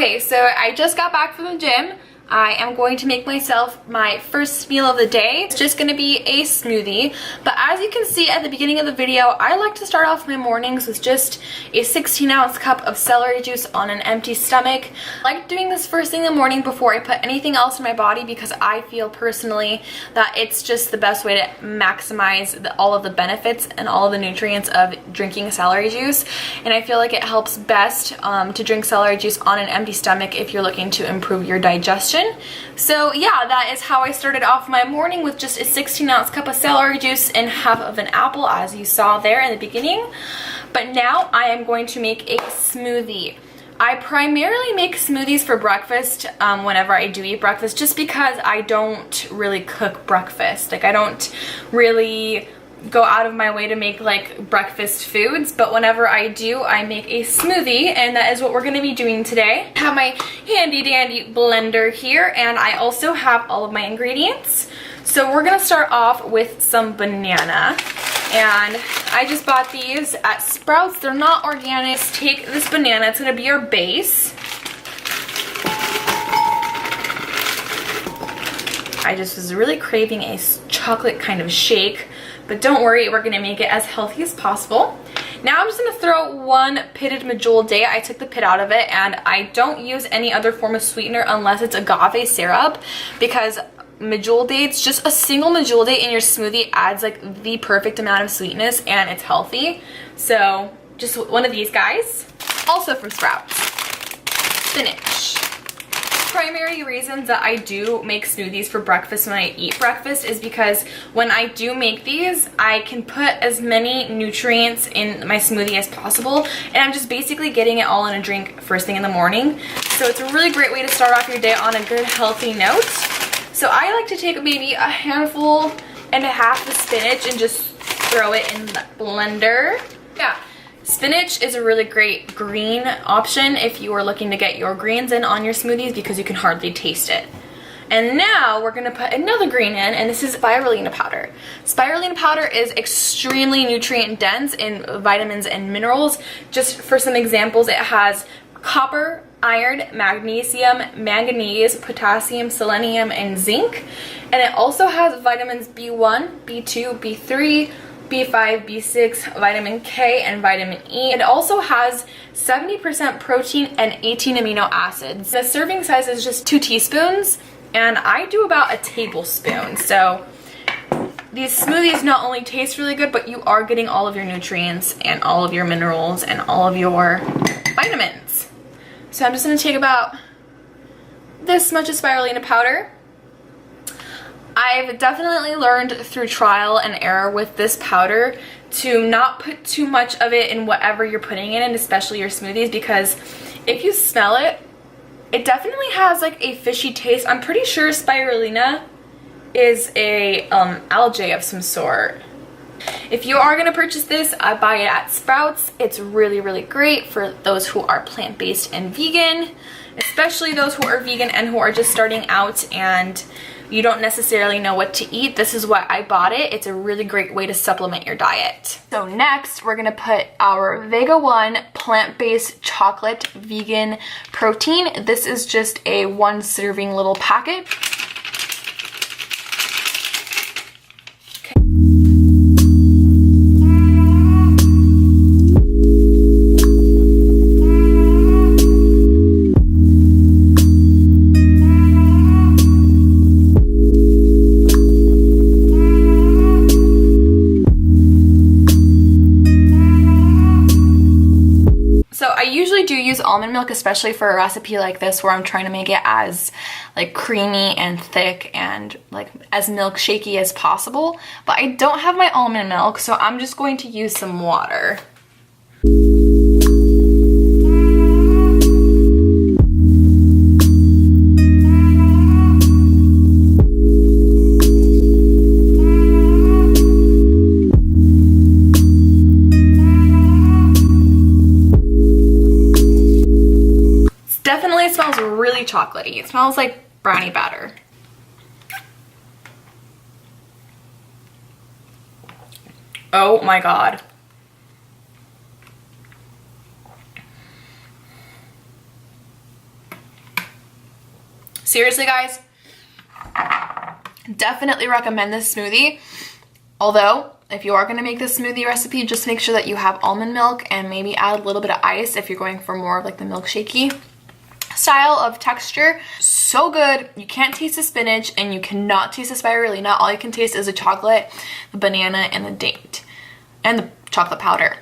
Okay, so I just got back from the gym. I am going to make myself my first meal of the day. It's just going to be a smoothie, but as you can see at the beginning of the video, I like to start off my mornings with just a 16-ounce cup of celery juice on an empty stomach. I like doing this first thing in the morning before I put anything else in my body because I feel personally that it's just the best way to maximize all of the benefits and all of the nutrients of drinking celery juice, and I feel like it helps best to drink celery juice on an empty stomach if you're looking to improve your digestion. So yeah, that is how I started off my morning, with just a 16-ounce cup of celery juice and half of an apple, as you saw there in the beginning. But now I am going to make a smoothie. I primarily make smoothies for breakfast whenever I do eat breakfast, just because I don't really cook breakfast. Like, I don't really go out of my way to make like breakfast foods, but whenever I do, I make a smoothie, and that is what we're going to be doing today. I have my handy dandy blender here, and I also have all of my ingredients. So we're going to start off with some banana, and I just bought these at Sprouts. They're not organic. Take this banana, it's going to be your base. I just was really craving a chocolate kind of shake, but don't worry, we're gonna make it as healthy as possible. Now I'm just gonna throw one pitted medjool date. I took the pit out of it, and I don't use any other form of sweetener unless it's agave syrup, because medjool dates, just a single medjool date in your smoothie adds like the perfect amount of sweetness, and it's healthy. So just one of these guys. Also from Sprouts, spinach. Primary reasons that I do make smoothies for breakfast when I eat breakfast is because when I do make these, I can put as many nutrients in my smoothie as possible, and I'm just basically getting it all in a drink first thing in the morning. So it's a really great way to start off your day on a good healthy note. So I like to take maybe a handful and a half of spinach and just throw it in the blender. Yeah. Spinach is a really great green option if you are looking to get your greens in on your smoothies, because you can hardly taste it. And now we're gonna put another green in, and this is spirulina powder. Spirulina powder is extremely nutrient dense in vitamins and minerals. Just for some examples, it has copper, iron, magnesium, manganese, potassium, selenium, and zinc. And it also has vitamins B1, B2, B3, B5, B6, vitamin K, and vitamin E. It also has 70% protein and 18 amino acids. The serving size is just 2 teaspoons, and I do about a tablespoon. So these smoothies not only taste really good, but you are getting all of your nutrients and all of your minerals and all of your vitamins. So I'm just going to take about this much of spirulina powder. I've definitely learned through trial and error with this powder to not put too much of it in whatever you're putting in, and especially your smoothies, because if you smell it, it definitely has like a fishy taste. I'm pretty sure spirulina is a algae of some sort. If you are going to purchase this, I buy it at Sprouts. It's really, really great for those who are plant-based and vegan, especially those who are vegan and who are just starting out and you don't necessarily know what to eat. This is why I bought it. It's a really great way to supplement your diet. So next, we're gonna put our Vega One plant-based chocolate vegan protein. This is just a 1 serving little packet. Do use almond milk, especially for a recipe like this where I'm trying to make it as like creamy and thick and like as milkshakey as possible, but I don't have my almond milk, so I'm just going to use some water. Definitely smells really chocolatey. It smells like brownie batter. Oh my god. Seriously, guys, definitely recommend this smoothie. Although, if you are going to make this smoothie recipe, just make sure that you have almond milk and maybe add a little bit of ice if you're going for more of like the milkshakey style of texture. So good. You can't taste the spinach and you cannot taste the spirulina. All you can taste is the chocolate, the banana, and the date, and the chocolate powder.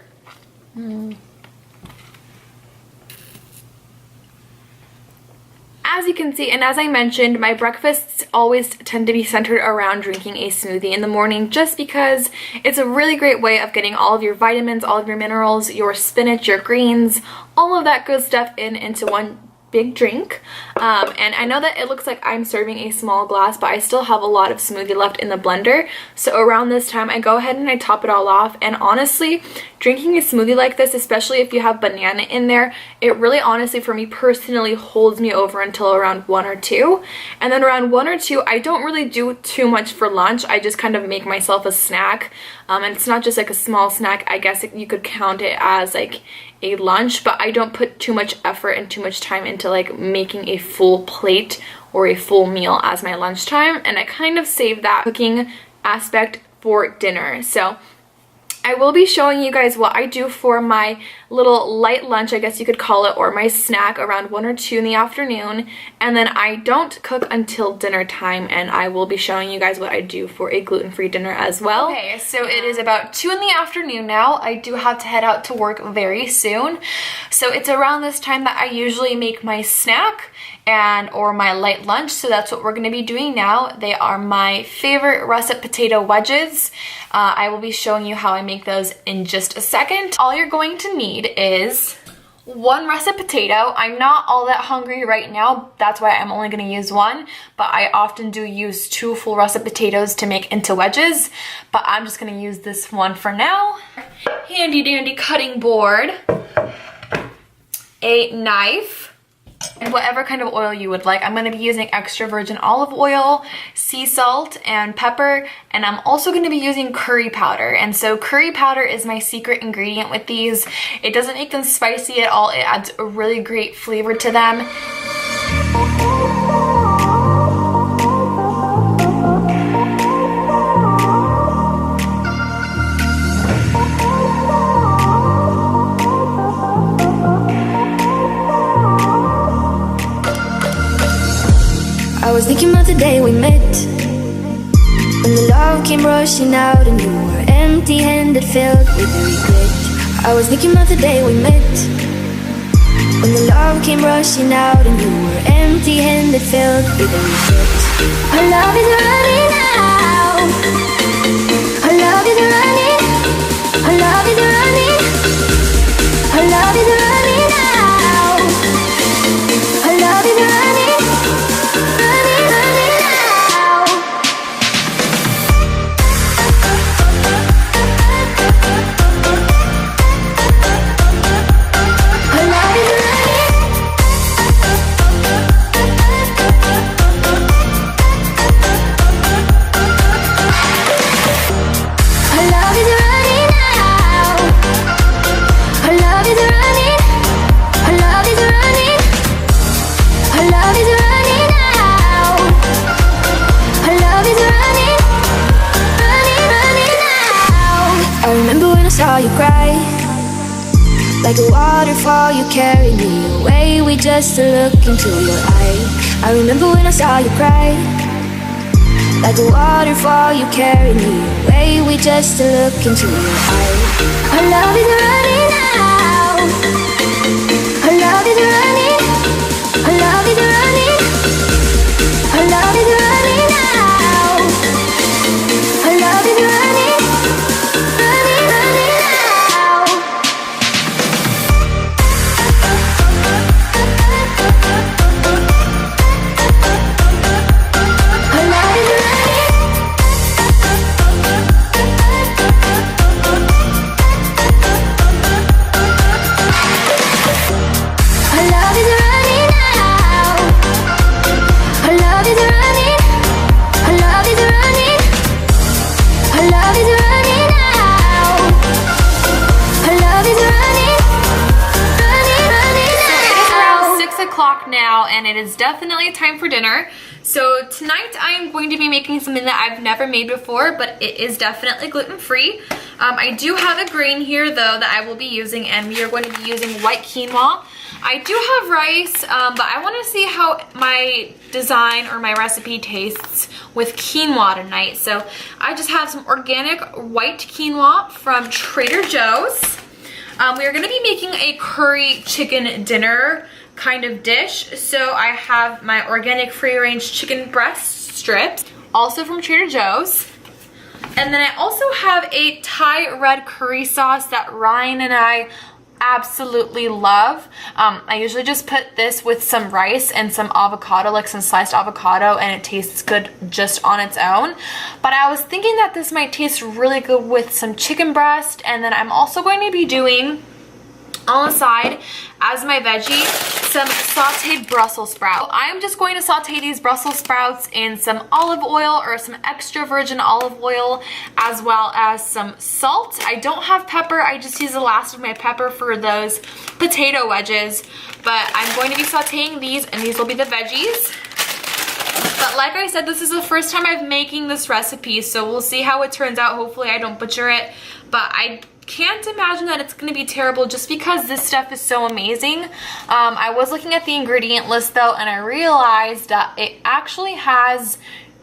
As you can see, and as I mentioned, my breakfasts always tend to be centered around drinking a smoothie in the morning, just because it's a really great way of getting all of your vitamins, all of your minerals, your spinach, your greens, all of that good stuff into one big drink. And I know that it looks like I'm serving a small glass, but I still have a lot of smoothie left in the blender. So around this time, I go ahead and I top it all off. And honestly, drinking a smoothie like this, especially if you have banana in there, it really honestly for me personally holds me over until around 1 or 2. And then around 1 or 2, I don't really do too much for lunch. I just kind of make myself a snack. And it's not just like a small snack. I guess you could count it as like a lunch, but I don't put too much effort and too much time into like making a full plate or a full meal as my lunchtime, and I kind of save that cooking aspect for dinner. So I will be showing you guys what I do for my little light lunch, I guess you could call it, or my snack around 1 or 2 in the afternoon. And then I don't cook until dinner time, and I will be showing you guys what I do for a gluten-free dinner as well. Okay, so it is about 2 in the afternoon now. I do have to head out to work very soon. So it's around this time that I usually make my snack or my light lunch, so that's what we're going to be doing now. They are my favorite russet potato wedges. I will be showing you how I make those in just a second. All you're going to need is 1 russet potato. I'm not all that hungry right now, that's why I'm only going to use 1, but I often do use 2 full russet potatoes to make into wedges, but I'm just going to use this one for now. Handy dandy cutting board, a knife, and whatever kind of oil you would like. I'm going to be using extra virgin olive oil, sea salt, and pepper, and I'm also going to be using curry powder. And so curry powder is my secret ingredient with these. It doesn't make them spicy at all. It adds a really great flavor to them. I was thinking about the day we met, when the love came rushing out and you were empty-handed, filled with regret. I was thinking about the day we met, when the love came rushing out and you were empty-handed, filled with regret. Our love is running out. Our love is running. Our love is running. Our love is running out. Our love is running. Saw you cry, like a waterfall, you carried me away with just a look into your eye. I remember when I saw you cry, like a waterfall, you carried me away with just a look into your eye. Our love is running out. Our love is running. Our love is running. Our love is running out. Our love is running. I love now, and it is definitely time for dinner. So tonight I am going to be making something that I've never made before, but it is definitely gluten-free. I do have a grain here though that I will be using, and we are going to be using white quinoa. I do have rice, but I want to see how my design or my recipe tastes with quinoa tonight. So I just have some organic white quinoa from Trader Joe's. We are going to be making a curry chicken dinner kind of dish. So I have my organic free-range chicken breast strips, also from Trader Joe's. And then I also have a Thai red curry sauce that Ryan and I absolutely love. I usually just put this with some rice and some avocado, like some sliced avocado, and it tastes good just on its own. But I was thinking that this might taste really good with some chicken breast, and then I'm also going to be doing on the side as my veggie some sauteed Brussels sprouts. I'm just going to saute these Brussels sprouts in some olive oil or some extra virgin olive oil, as well as some salt. I don't have pepper. I just use the last of my pepper for those potato wedges. But I'm going to be sauteing these, and these will be the veggies. But like I said, this is the first time I'm making this recipe, so we'll see how it turns out. Hopefully I don't butcher it, but I can't imagine that it's going to be terrible just because this stuff is so amazing. I was looking at the ingredient list though, and I realized that it actually has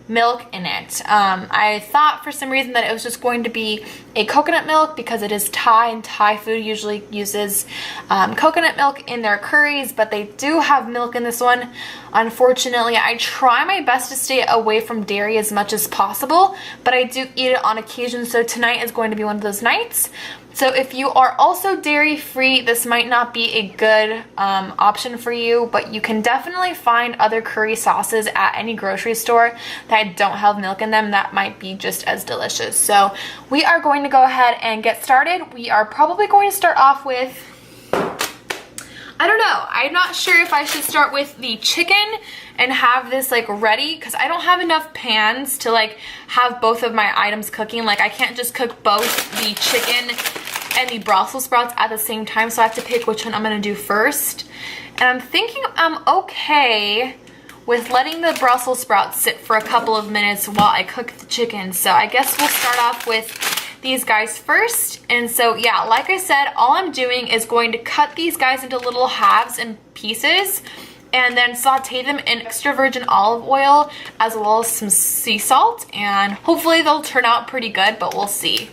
milk in it. I thought for some reason that it was just going to be a coconut milk because it is Thai, and Thai food usually uses coconut milk in their curries, but they do have milk in this one. Unfortunately, I try my best to stay away from dairy as much as possible, but I do eat it on occasion, so tonight is going to be one of those nights. So if you are also dairy free, this might not be a good option for you, but you can definitely find other curry sauces at any grocery store that don't have milk in them that might be just as delicious. So we are going to go ahead and get started. We are probably going to start off with, I don't know, I'm not sure if I should start with the chicken and have this like ready, because I don't have enough pans to like have both of my items cooking. Like I can't just cook both the chicken and the Brussels sprouts at the same time, so I have to pick which one I'm gonna do first. And I'm thinking I'm okay with letting the Brussels sprouts sit for a couple of minutes while I cook the chicken. So I guess we'll start off with these guys first. And so yeah, like I said, all I'm doing is going to cut these guys into little halves and pieces, and then saute them in extra virgin olive oil as well as some sea salt, and hopefully they'll turn out pretty good, but we'll see.